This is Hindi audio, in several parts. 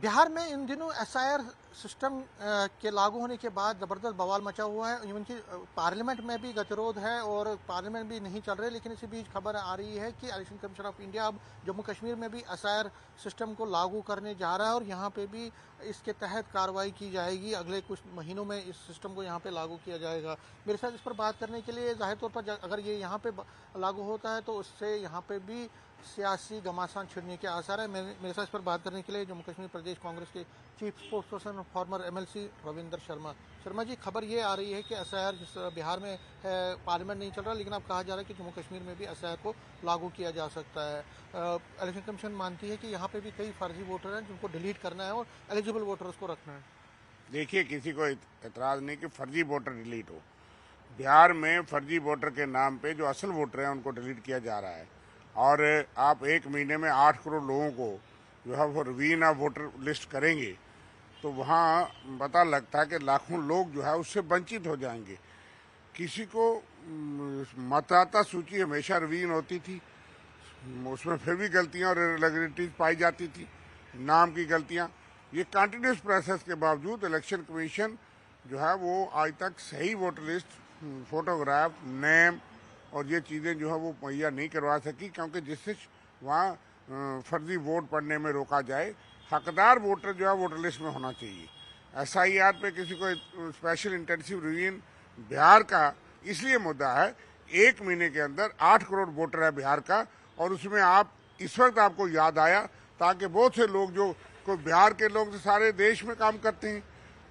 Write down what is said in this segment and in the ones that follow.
बिहार में इन दिनों एसआईआर सिस्टम के लागू होने के बाद ज़बरदस्त बवाल मचा हुआ है। इवन कि पार्लियामेंट में भी गतिरोध है और पार्लियामेंट भी नहीं चल रहे। लेकिन इसी बीच खबर आ रही है कि इलेक्शन कमीशन ऑफ इंडिया अब जम्मू कश्मीर में भी एसआईआर सिस्टम को लागू करने जा रहा है और यहाँ पे भी इसके तहत कार्रवाई की जाएगी। अगले कुछ महीनों में इस सिस्टम को यहाँ पे लागू किया जाएगा। मेरे साथ इस पर बात करने के लिए जाहिर तौर पर अगर ये यहाँ पे लागू होता है तो उससे यहाँ पे भी सियासी घमासान छिड़ने के आसार है। मेरे साथ इस पर बात करने के लिए जम्मू कश्मीर प्रदेश कांग्रेस के चीफ स्पोक्स पर्सन और फॉर्मर एमएलसी रविंदर शर्मा जी, खबर ये आ रही है कि एसआईआर जिस बिहार में है, पार्लियामेंट नहीं चल रहा, लेकिन अब कहा जा रहा है कि जम्मू कश्मीर में भी एसआईआर को लागू किया जा सकता है। इलेक्शन कमीशन मानती है कि यहाँ पे भी कई फर्जी वोटर हैं जिनको डिलीट करना है और एलिजिबल वोटर्स को रखना है। देखिए, किसी को एतराज नहीं कि फर्जी वोटर डिलीट हो। बिहार में फर्जी वोटर के नाम पे जो असल वोटर हैं उनको डिलीट किया जा रहा है और आप एक महीने में 8 करोड़ लोगों को जो है वो रिवीन ऑफ वोटर लिस्ट करेंगे तो वहाँ पता लगता है कि लाखों लोग जो है उससे वंचित हो जाएंगे। किसी को मतदाता सूची हमेशा रिवीन होती थी, उसमें फिर भी गलतियाँ और इरेगुलरिटीज पाई जाती थी, नाम की गलतियाँ। ये कंटिन्यूस प्रोसेस के बावजूद इलेक्शन कमीशन जो है वो आज तक सही वोटर लिस्ट, फोटोग्राफ, नेम और ये चीज़ें जो है वो मुहैया नहीं करवा सकी, क्योंकि जिससे वहाँ फर्जी वोट पड़ने में रोका जाए। हकदार वोटर जो है वोटर लिस्ट में होना चाहिए। एसआईआर पे किसी को स्पेशल इंटेंसिव रिवीजन बिहार का इसलिए मुद्दा है, एक महीने के अंदर 8 करोड़ वोटर है बिहार का और उसमें आप इस वक्त आपको याद आया ताकि बहुत से लोग जो कोई बिहार के लोग तो सारे देश में काम करते हैं,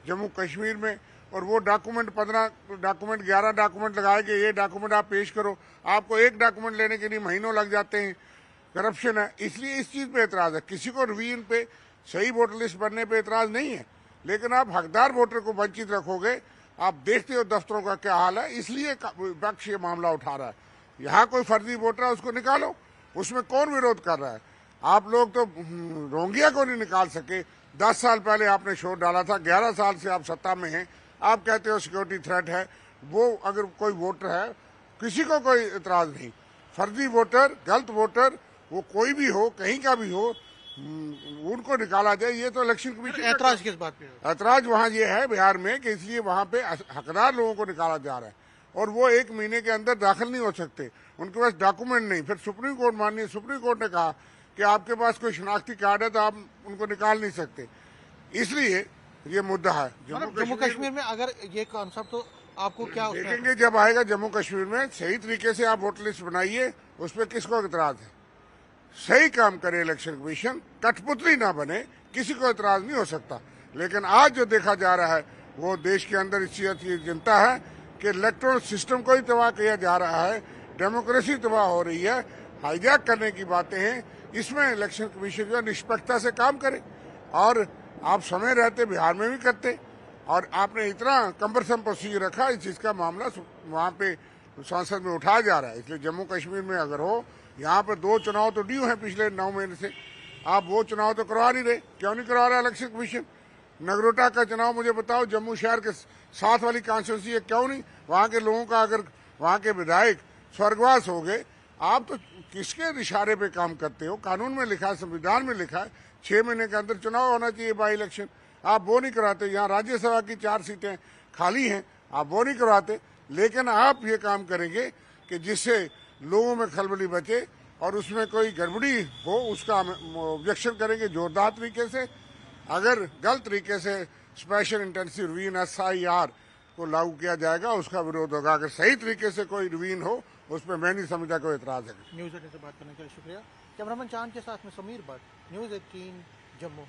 जम्मू कश्मीर में, और वो डॉक्यूमेंट 15 डॉक्यूमेंट 11 डॉक्यूमेंट लगाए कि ये डॉक्यूमेंट आप पेश करो, आपको एक डॉक्यूमेंट लेने के लिए महीनों लग जाते हैं। करप्शन है, इसलिए इस चीज़ पे एतराज़ है। किसी को रिवीजन पे सही वोटर लिस्ट बनने पे एतराज़ नहीं है, लेकिन आप हकदार वोटर को वंचित रखोगे। आप देखते हो दफ्तरों का क्या हाल है, इसलिए विपक्ष ये मामला उठा रहा है। यहाँ कोई फर्जी वोटर है उसको निकालो, उसमें कौन विरोध कर रहा है? आप लोग तो रोंगिया को नहीं निकाल सके। 10 साल पहले आपने शोर डाला था, 11 साल से आप सत्ता में हैं, आप कहते हो सिक्योरिटी थ्रेट है। वो अगर कोई वोटर है, किसी को कोई इतराज नहीं। फर्जी वोटर, गलत वोटर, वो कोई भी हो, कहीं का भी हो, उनको निकाला जाए। ये तो इलेक्शन कमीशन ऐतराज किस बात पे? ऐतराज वहाँ ये है बिहार में कि इसलिए वहाँ पे हकदार लोगों को निकाला जा रहा है और वो एक महीने के अंदर दाखिल नहीं हो सकते, उनके पास डॉक्यूमेंट नहीं। फिर सुप्रीम कोर्ट माननीय सुप्रीम कोर्ट ने कहा कि आपके पास कोई शनाख्ती कार्ड है तो आप उनको निकाल नहीं सकते। इसलिए ये मुद्दा है। जम्मू कश्मीर में अगर ये कॉन्सेप्ट तो आपको क्या देखेंगे जब आएगा जम्मू कश्मीर में, सही तरीके से आप वोटर लिस्ट बनाइए, उस पर किसको एतराज है? सही काम करे इलेक्शन कमीशन, कठपुतली ना बने, किसी को एतराज नहीं हो सकता। लेकिन आज जो देखा जा रहा है वो देश के अंदर इस चीज की चिंता है कि इलेक्ट्रॉनिक सिस्टम को ही तबाह किया जा रहा है, डेमोक्रेसी तबाह हो रही है, हाईजैक करने की बातें हैं। इसमें इलेक्शन कमीशन जो निष्पक्षता से काम करे और आप समय रहते बिहार में भी करते और आपने इतना कम्बरसम प्रोसीजर रखा, इस चीज का मामला वहाँ पे संसद में उठाया जा रहा है। इसलिए जम्मू कश्मीर में अगर हो, यहाँ पे 2 चुनाव तो ड्यू हैं पिछले 9 महीने से, आप वो चुनाव तो करवा नहीं रहे। क्यों नहीं करवा रहा इलेक्शन कमीशन? नगरोटा का चुनाव मुझे बताओ, जम्मू शहर के साथ वाली कॉन्स्टिट्यूंसी है, क्यों नहीं? वहाँ के लोगों का अगर वहाँ के विधायक स्वर्गवास हो गए, आप तो किसके इशारे पे काम करते हो? कानून में लिखा है, संविधान में लिखा है 6 महीने के अंदर चुनाव होना चाहिए, बाई इलेक्शन। आप वो नहीं कराते। यहाँ राज्यसभा की 4 सीटें खाली हैं, आप वो नहीं करवाते। लेकिन आप ये काम करेंगे कि जिससे लोगों में खलबली बचे और उसमें कोई गड़बड़ी हो उसका ऑब्जेक्शन करेंगे जोरदार तरीके से। अगर गलत तरीके से स्पेशल इंटेंसिव रिवीजन एसआईआर को लागू किया जाएगा, उसका विरोध होगा। अगर सही तरीके से कोई रिवीजन हो, उस पर मैं नहीं समझता कोई एतराज है। न्यूज़ 18 से बात करने के लिए शुक्रिया। कैमरामैन चांद के साथ में समीर भट्ट, न्यूज़ 18 जम्मू।